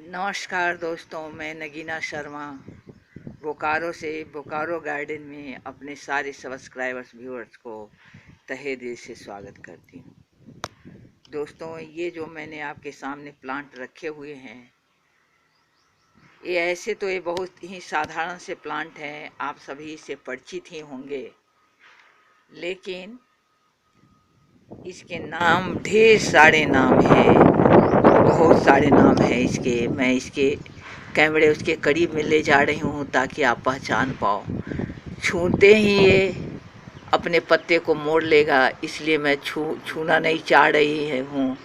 नमस्कार दोस्तों, मैं नगीना शर्मा बोकारो से बोकारो गार्डन में अपने सारे सब्सक्राइबर्स व्यूअर्स को तहे दिल से स्वागत करती हूँ। दोस्तों, ये जो मैंने आपके सामने प्लांट रखे हुए हैं, ये बहुत ही साधारण से प्लांट हैं, आप सभी इससे परिचित ही होंगे। लेकिन इसके नाम, ढेर सारे नाम हैं, बहुत सारे नाम हैं इसके। मैं इसके कैमरे उसके करीब में ले जा रही हूँ ताकि आप पहचान पाओ। छूते ही ये अपने पत्ते को मोड़ लेगा, इसलिए मैं छूना नहीं चाह रही हूँ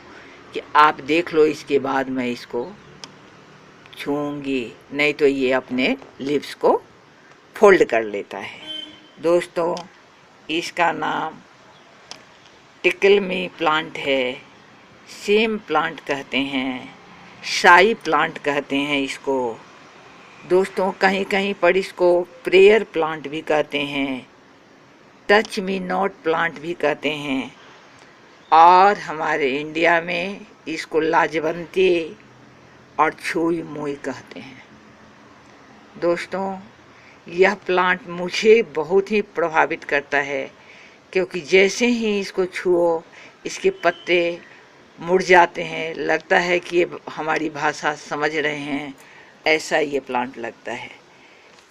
कि आप देख लो, इसके बाद मैं इसको छूऊंगी, नहीं तो ये अपने लिप्स को फोल्ड कर लेता है। दोस्तों, इसका नाम टिकल मी प्लांट है, सेम प्लांट कहते हैं, शाही प्लांट कहते हैं इसको। दोस्तों, कहीं कहीं पर इसको प्रेयर प्लांट भी कहते हैं, टच मी नॉट प्लांट भी कहते हैं, और हमारे इंडिया में इसको लाजवंती और छुई मुई कहते हैं। दोस्तों, यह प्लांट मुझे बहुत ही प्रभावित करता है, क्योंकि जैसे ही इसको छुओ इसके पत्ते मुड़ जाते हैं, लगता है कि ये हमारी भाषा समझ रहे हैं, ऐसा ये प्लांट लगता है।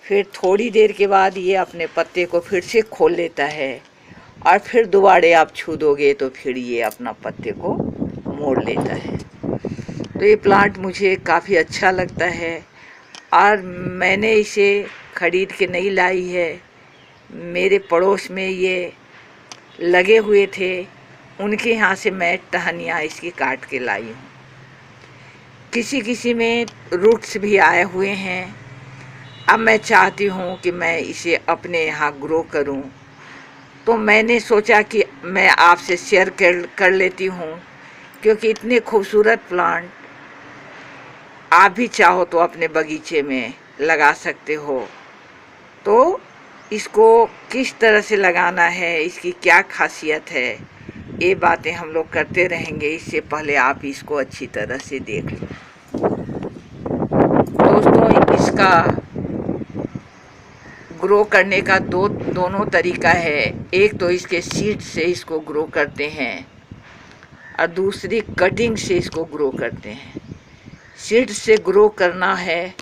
फिर थोड़ी देर के बाद ये अपने पत्ते को फिर से खोल लेता है, और फिर दोबारा आप छू दोगे तो फिर ये अपना पत्ते को मोड़ लेता है। तो ये प्लांट मुझे काफ़ी अच्छा लगता है, और मैंने इसे खरीद के नहीं लाई है। मेरे पड़ोस में ये लगे हुए थे, उनके यहाँ से मैं टहनियाँ इसकी काट के लाई हूँ। किसी किसी में रूट्स भी आए हुए हैं। अब मैं चाहती हूँ कि मैं इसे अपने यहाँ ग्रो करूँ, तो मैंने सोचा कि मैं आपसे शेयर कर लेती हूँ, क्योंकि इतने खूबसूरत प्लांट आप भी चाहो तो अपने बगीचे में लगा सकते हो। तो इसको किस तरह से लगाना है, इसकी क्या खासियत है, ये बातें हम लोग करते रहेंगे। इससे पहले आप इसको अच्छी तरह से देख लो। दोस्तों, इसका ग्रो करने का दोनों तरीका है। एक तो इसके सीड से इसको ग्रो करते हैं, और दूसरी कटिंग से इसको ग्रो करते हैं। सीड से ग्रो करना है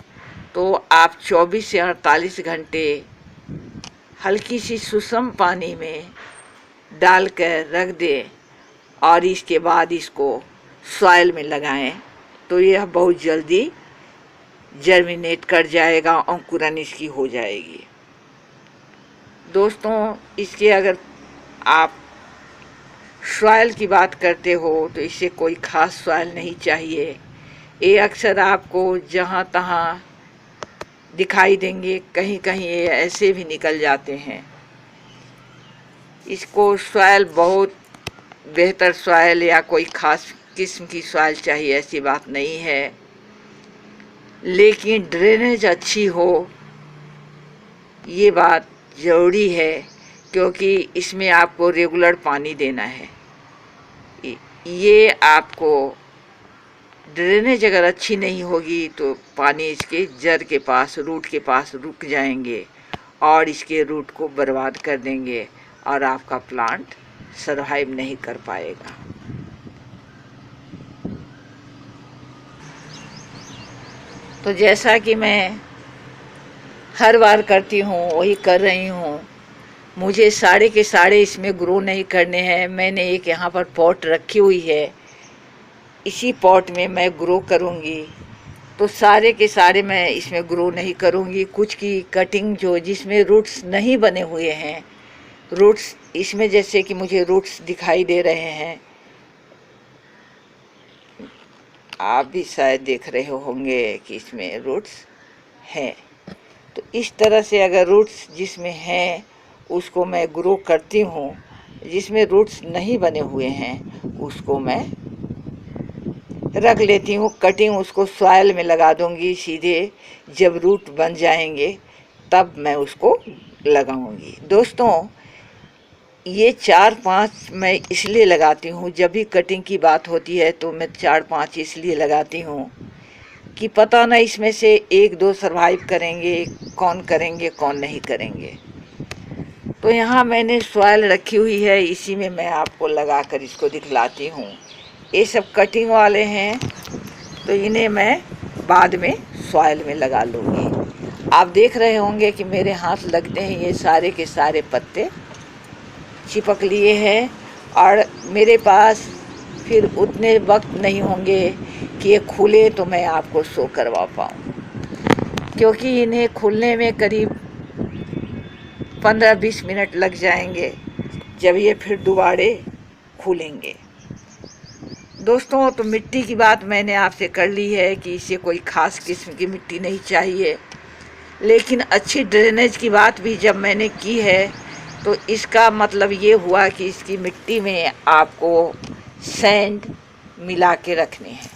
तो आप 24 से 48 घंटे हल्की सी सुसम पानी में डालकर रख दें, और इसके बाद इसको सॉइल में लगाएं, तो यह बहुत जल्दी जर्मिनेट कर जाएगा, अंकुरन इसकी हो जाएगी। दोस्तों, इसके अगर आप सॉइल की बात करते हो तो इसे कोई ख़ास सॉइल नहीं चाहिए। ये अक्सर आपको जहाँ तहाँ दिखाई देंगे, कहीं कहीं ये ऐसे भी निकल जाते हैं। इसको सॉइल बहुत बेहतर सॉइल या कोई ख़ास किस्म की सॉइल चाहिए, ऐसी बात नहीं है, लेकिन ड्रेनेज अच्छी हो, ये बात ज़रूरी है, क्योंकि इसमें आपको रेगुलर पानी देना है। ये आपको ड्रेनेज अगर अच्छी नहीं होगी तो पानी इसके जड़ के पास, रूट के पास रुक जाएंगे, और इसके रूट को बर्बाद कर देंगे, और आपका प्लांट सरवाइव नहीं कर पाएगा। तो जैसा कि मैं हर बार करती हूँ वही कर रही हूँ। मुझे सारे के सारे इसमें ग्रो नहीं करने हैं। मैंने एक यहाँ पर पॉट रखी हुई है, इसी पॉट में मैं ग्रो करूँगी। तो सारे के सारे मैं इसमें ग्रो नहीं करूँगी। कुछ की कटिंग जो जिसमें रूट्स नहीं बने हुए हैं, रूट्स इसमें जैसे कि मुझे रूट्स दिखाई दे रहे हैं, आप भी शायद देख रहे होंगे कि इसमें रूट्स हैं। तो इस तरह से अगर रूट्स जिसमें हैं उसको मैं ग्रो करती हूँ, जिसमें रूट्स नहीं बने हुए हैं उसको मैं रख लेती हूँ। कटिंग उसको सॉइल में लगा दूँगी सीधे, जब रूट बन जाएंगे तब मैं उसको लगाऊँगी। दोस्तों, ये 4-5 मैं इसलिए लगाती हूँ, जब भी कटिंग की बात होती है तो मैं 4-5 इसलिए लगाती हूँ कि पता ना इसमें से एक दो सरवाइव करेंगे, कौन नहीं करेंगे। तो यहाँ मैंने सॉइल रखी हुई है, इसी में मैं आपको लगा कर इसको दिखलाती हूँ। ये सब कटिंग वाले हैं, तो इन्हें मैं बाद में सॉइल में लगा लूँगी। आप देख रहे होंगे कि मेरे हाथ लगते हैं ये सारे के सारे पत्ते चिपक लिए हैं, और मेरे पास फिर उतने वक्त नहीं होंगे कि ये खुले तो मैं आपको शो करवा पाऊँ, क्योंकि इन्हें खुलने में करीब 15-20 मिनट लग जाएंगे, जब ये फिर दोबारे खुलेंगे। दोस्तों, तो मिट्टी की बात मैंने आपसे कर ली है कि इसे कोई ख़ास किस्म की मिट्टी नहीं चाहिए, लेकिन अच्छी ड्रेनेज की बात भी जब मैंने की है तो इसका मतलब ये हुआ कि इसकी मिट्टी में आपको सैंड मिला के रखने हैं।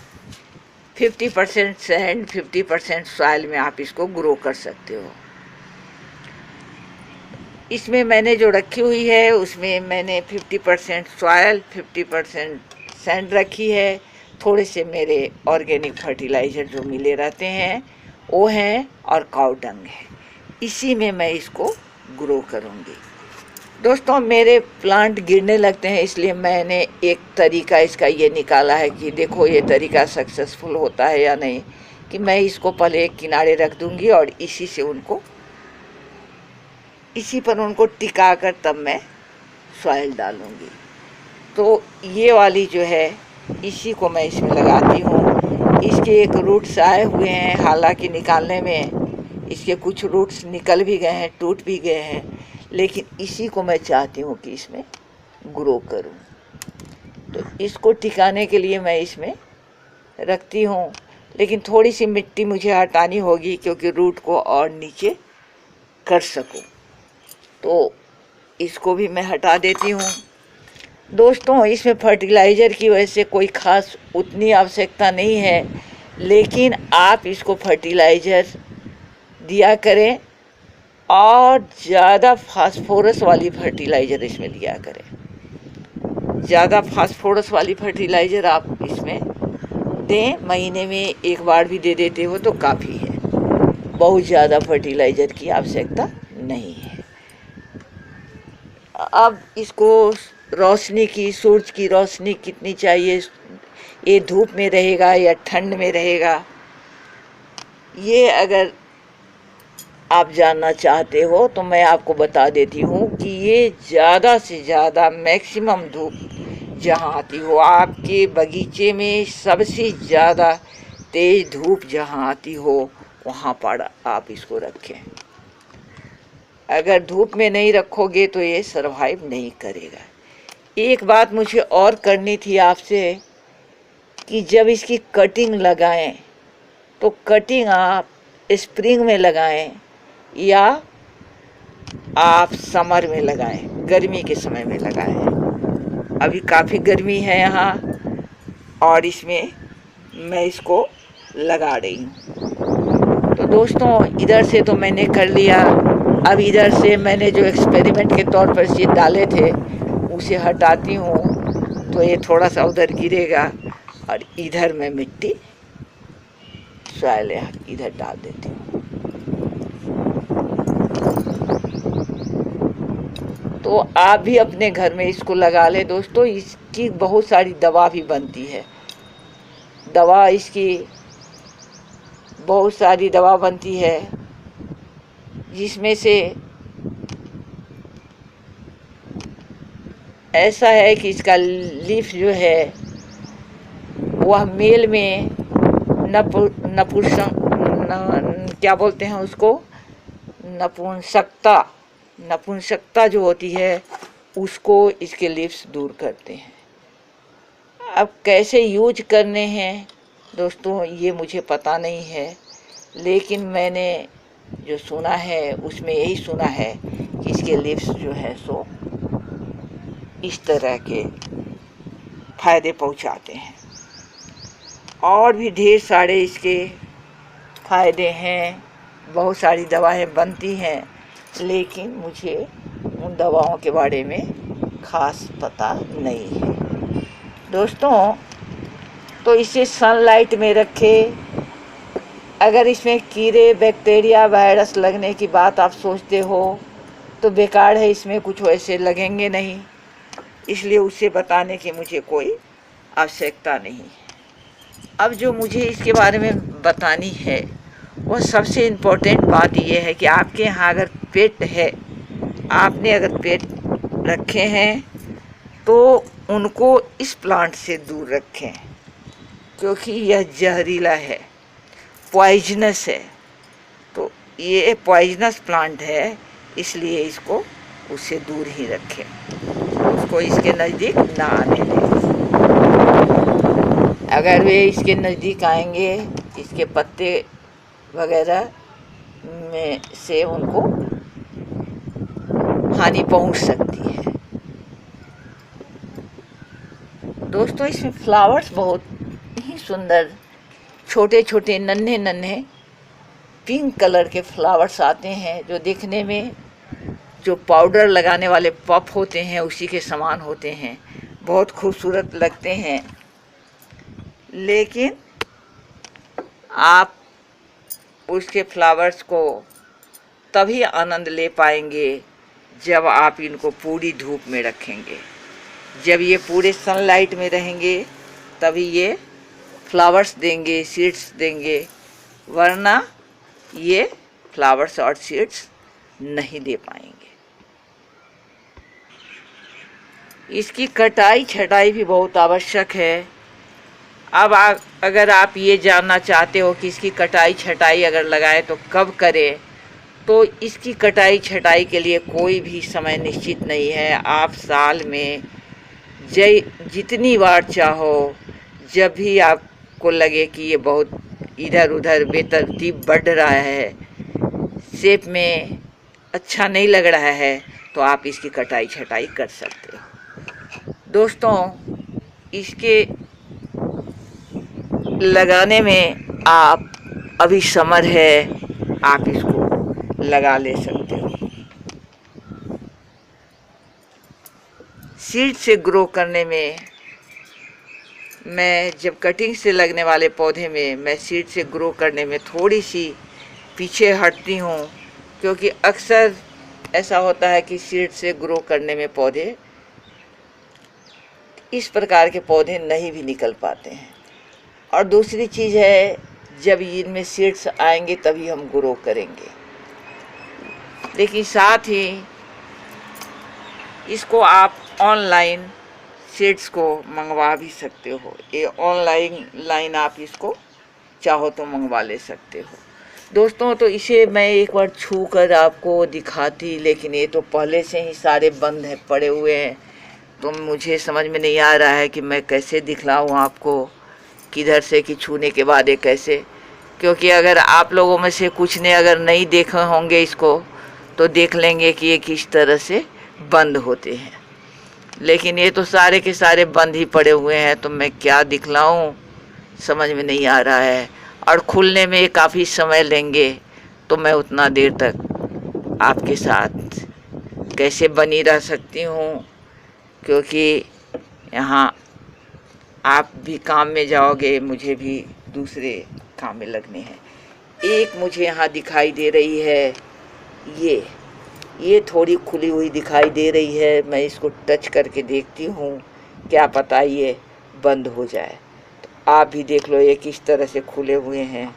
50% सैंड, 50% सॉइल में आप इसको ग्रो कर सकते हो। इसमें मैंने जो रखी हुई है उसमें मैंने 50% सॉइल, 50% सैंड रखी है। थोड़े से मेरे ऑर्गेनिक फर्टिलाइज़र जो मिले रहते हैं वो हैं, और काऊ डंग है। इसी में मैं इसको ग्रो करूँगी। दोस्तों, मेरे प्लांट गिरने लगते हैं, इसलिए मैंने एक तरीका इसका ये निकाला है कि देखो ये तरीका सक्सेसफुल होता है या नहीं, कि मैं इसको पहले एक किनारे रख दूँगी और इसी पर उनको टिका कर तब मैं सॉइल डालूँगी। तो ये वाली जो है इसी को मैं इसमें लगाती हूँ। इसके एक रूट्स आए हुए हैं, हालांकि निकालने में इसके कुछ रूट्स निकल भी गए हैं, टूट भी गए हैं, लेकिन इसी को मैं चाहती हूँ कि इसमें ग्रो करूँ। तो इसको टिकाने के लिए मैं इसमें रखती हूँ, लेकिन थोड़ी सी मिट्टी मुझे हटानी होगी क्योंकि रूट को और नीचे कर सकूँ। तो इसको भी मैं हटा देती हूँ। दोस्तों, इसमें फर्टिलाइज़र की वजह से कोई ख़ास उतनी आवश्यकता नहीं है, लेकिन आप इसको फर्टिलाइज़र दिया करें और ज़्यादा फास्फोरस वाली फर्टिलाइज़र इसमें दिया करें। ज़्यादा फास्फोरस वाली फर्टिलाइज़र आप इसमें दें, महीने में एक बार भी दे देते हो तो काफ़ी है, बहुत ज़्यादा फर्टिलाइज़र की आवश्यकता नहीं है। अब इसको रोशनी की, सूरज की रोशनी कितनी चाहिए, ये धूप में रहेगा या ठंड में रहेगा, ये अगर आप जानना चाहते हो तो मैं आपको बता देती हूँ कि ये ज़्यादा से ज़्यादा मैक्सिमम धूप जहाँ आती हो, आपके बगीचे में सबसे ज़्यादा तेज़ धूप जहाँ आती हो वहाँ पर आप इसको रखें। अगर धूप में नहीं रखोगे तो ये सरवाइव नहीं करेगा। एक बात मुझे और करनी थी आपसे कि जब इसकी कटिंग लगाएं तो कटिंग आप स्प्रिंग में लगाएं या आप समर में लगाएं, गर्मी के समय में लगाएं। अभी काफ़ी गर्मी है यहाँ और इसमें मैं इसको लगा रही हूँ। तो दोस्तों, इधर से तो मैंने कर लिया। अब इधर से मैंने जो एक्सपेरिमेंट के तौर पर ये डाले थे उसे हटाती हूँ, तो ये थोड़ा सा उधर गिरेगा और इधर मैं मिट्टी सॉइल इधर डाल देती हूँ। तो आप भी अपने घर में इसको लगा ले। दोस्तों, इसकी बहुत सारी दवा भी बनती है, इसकी बहुत सारी दवा बनती है, जिसमें से ऐसा है कि इसका लीफ जो है वह मेल में क्या बोलते हैं उसको, नपुंसकता जो होती है उसको इसके लीव्स दूर करते हैं। अब कैसे यूज करने हैं दोस्तों ये मुझे पता नहीं है, लेकिन मैंने जो सुना है उसमें यही सुना है कि इसके लीव्स जो है सो इस तरह के फ़ायदे पहुंचाते हैं। और भी ढेर सारे इसके फ़ायदे हैं, बहुत सारी दवाएं बनती हैं, लेकिन मुझे उन दवाओं के बारे में ख़ास पता नहीं है। दोस्तों, तो इसे सनलाइट में रखें अगर इसमें कीड़े बैक्टीरिया वायरस लगने की बात आप सोचते हो तो बेकार है, इसमें कुछ वैसे लगेंगे नहीं, इसलिए उसे बताने की मुझे कोई आवश्यकता नहीं। अब जो मुझे इसके बारे में बतानी है वह सबसे इम्पोर्टेंट बात यह है कि आपके यहाँ अगर पेट है, आपने अगर पेट रखे हैं तो उनको इस प्लांट से दूर रखें, क्योंकि यह जहरीला है, पॉइजनस है। तो ये पॉइजनस प्लांट है, इसलिए इसको उससे दूर ही रखें, उसको इसके नज़दीक ना आने दें। अगर वे इसके नज़दीक आएंगे, इसके पत्ते वगैरह में से उनको हानि पहुंच सकती है। दोस्तों, इसमें फ्लावर्स बहुत ही सुंदर, छोटे छोटे नन्हे नन्हे पिंक कलर के फ्लावर्स आते हैं, जो दिखने में जो पाउडर लगाने वाले पफ होते हैं उसी के समान होते हैं, बहुत खूबसूरत लगते हैं। लेकिन आप उसके फ्लावर्स को तभी आनंद ले पाएंगे जब आप इनको पूरी धूप में रखेंगे। जब ये पूरे सनलाइट में रहेंगे तभी ये फ्लावर्स देंगे, सीड्स देंगे, वरना ये फ्लावर्स और सीड्स नहीं दे पाएंगे। इसकी कटाई छटाई भी बहुत आवश्यक है। अब अगर आप ये जानना चाहते हो कि इसकी कटाई छटाई अगर लगाएं तो कब करें, तो इसकी कटाई छटाई के लिए कोई भी समय निश्चित नहीं है। आप साल में जितनी बार चाहो, जब भी आपको लगे कि ये बहुत इधर उधर बेतरतीब बढ़ रहा है, शेप में अच्छा नहीं लग रहा है, तो आप इसकी कटाई छटाई कर सकते हो। दोस्तों, इसके लगाने में आप अभी समर है, आप इसको लगा ले सकते हो। सीड से ग्रो करने में मैं जब कटिंग से लगने वाले पौधे में मैं सीड से ग्रो करने में थोड़ी सी पीछे हटती हूँ, क्योंकि अक्सर ऐसा होता है कि सीड से ग्रो करने में पौधे, इस प्रकार के पौधे नहीं भी निकल पाते हैं। और दूसरी चीज़ है, जब इनमें सीड्स आएंगे तभी हम ग्रो करेंगे। लेकिन साथ ही इसको आप ऑनलाइन सीड्स को मंगवा भी सकते हो। ये ऑनलाइन आप इसको चाहो तो मंगवा ले सकते हो। दोस्तों, तो इसे मैं एक बार छू कर आपको दिखाती, लेकिन ये तो पहले से ही सारे बंद है, पड़े हुए हैं, तो मुझे समझ में नहीं आ रहा है कि मैं कैसे दिखलाऊँ आपको, किधर से कि छूने के बाद ये कैसे। क्योंकि अगर आप लोगों में से कुछ ने अगर नहीं देखे होंगे इसको, तो देख लेंगे कि ये किस तरह से बंद होते हैं। लेकिन ये तो सारे के सारे बंद ही पड़े हुए हैं, तो मैं क्या दिखलाऊं समझ में नहीं आ रहा है। और खुलने में काफ़ी समय लेंगे, तो मैं उतना देर तक आपके साथ कैसे बनी रह सकती हूँ, क्योंकि यहाँ आप भी काम में जाओगे, मुझे भी दूसरे काम में लगने हैं। एक मुझे यहाँ दिखाई दे रही है, ये थोड़ी खुली हुई दिखाई दे रही है। मैं इसको टच करके देखती हूँ, क्या पता ये बंद हो जाए। तो आप भी देख लो ये किस तरह से खुले हुए हैं।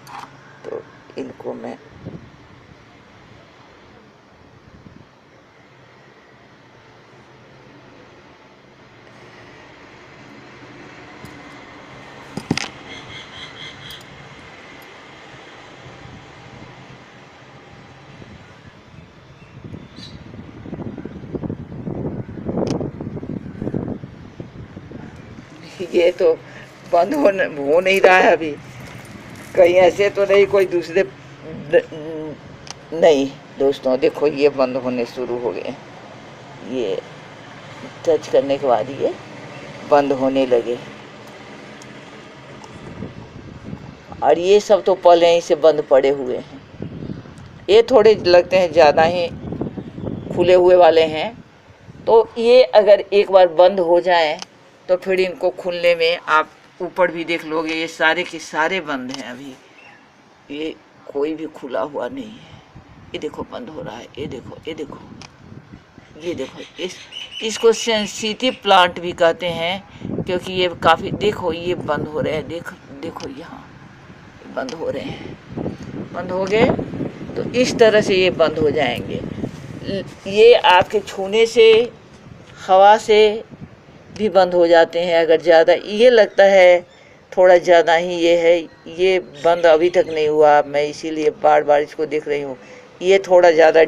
तो इनको मैं ये तो बंद हो नहीं रहा है अभी, कहीं ऐसे तो नहीं कोई दूसरे नहीं। दोस्तों देखो, ये बंद होने शुरू हो गए, ये टच करने के बाद ये बंद होने लगे। और ये सब तो पहले ही से बंद पड़े हुए हैं। ये थोड़े लगते हैं ज़्यादा ही खुले हुए वाले हैं, तो ये अगर एक बार बंद हो जाए तो फिर इनको खुलने में आप ऊपर भी देख लोगे, ये सारे के सारे बंद हैं अभी। ये कोई भी खुला हुआ नहीं है। ये देखो बंद हो रहा है, ये देखो, ये देखो, ये देखो। इसको सेंसिटिव प्लांट भी कहते हैं, क्योंकि ये काफ़ी, देखो ये बंद हो रहे हैं, देखो यहाँ बंद हो रहे हैं। बंद हो गए तो इस तरह से ये बंद हो जाएंगे। ये आपके छूने से, हवा से भी बंद हो जाते हैं। अगर ज़्यादा ये लगता है थोड़ा ज़्यादा ही ये है, ये बंद अभी तक नहीं हुआ, मैं इसीलिए बार बार इसको देख रही हूँ। ये थोड़ा ज़्यादा,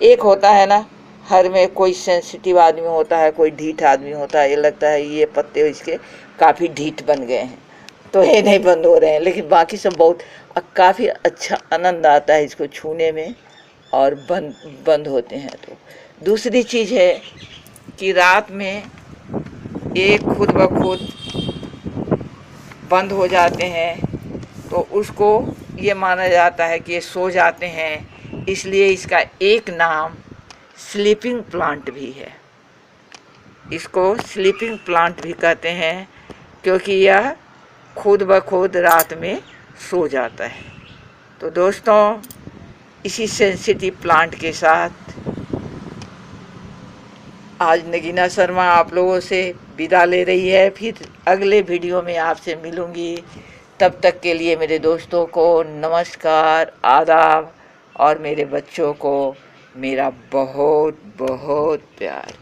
एक होता है ना, हर में कोई सेंसिटिव आदमी होता है, कोई ढीठ आदमी होता है, ये लगता है ये पत्ते इसके काफ़ी ढीठ बन गए हैं तो ये नहीं बंद हो रहे हैं। लेकिन बाकी सब बहुत काफ़ी अच्छा आनंद आता है इसको छूने में, और बंद होते हैं। तो दूसरी चीज़ है कि रात में ये खुद ब खुद बंद हो जाते हैं, तो उसको ये माना जाता है कि ये सो जाते हैं, इसलिए इसका एक नाम स्लीपिंग प्लांट भी है। इसको स्लीपिंग प्लांट भी कहते हैं, क्योंकि यह खुद ब खुद रात में सो जाता है। तो दोस्तों, इसी सेंसिटिव प्लांट के साथ आज नगीना शर्मा आप लोगों से विदा ले रही है। फिर अगले वीडियो में आपसे मिलूँगी। तब तक के लिए मेरे दोस्तों को नमस्कार, आदाब, और मेरे बच्चों को मेरा बहुत बहुत प्यार।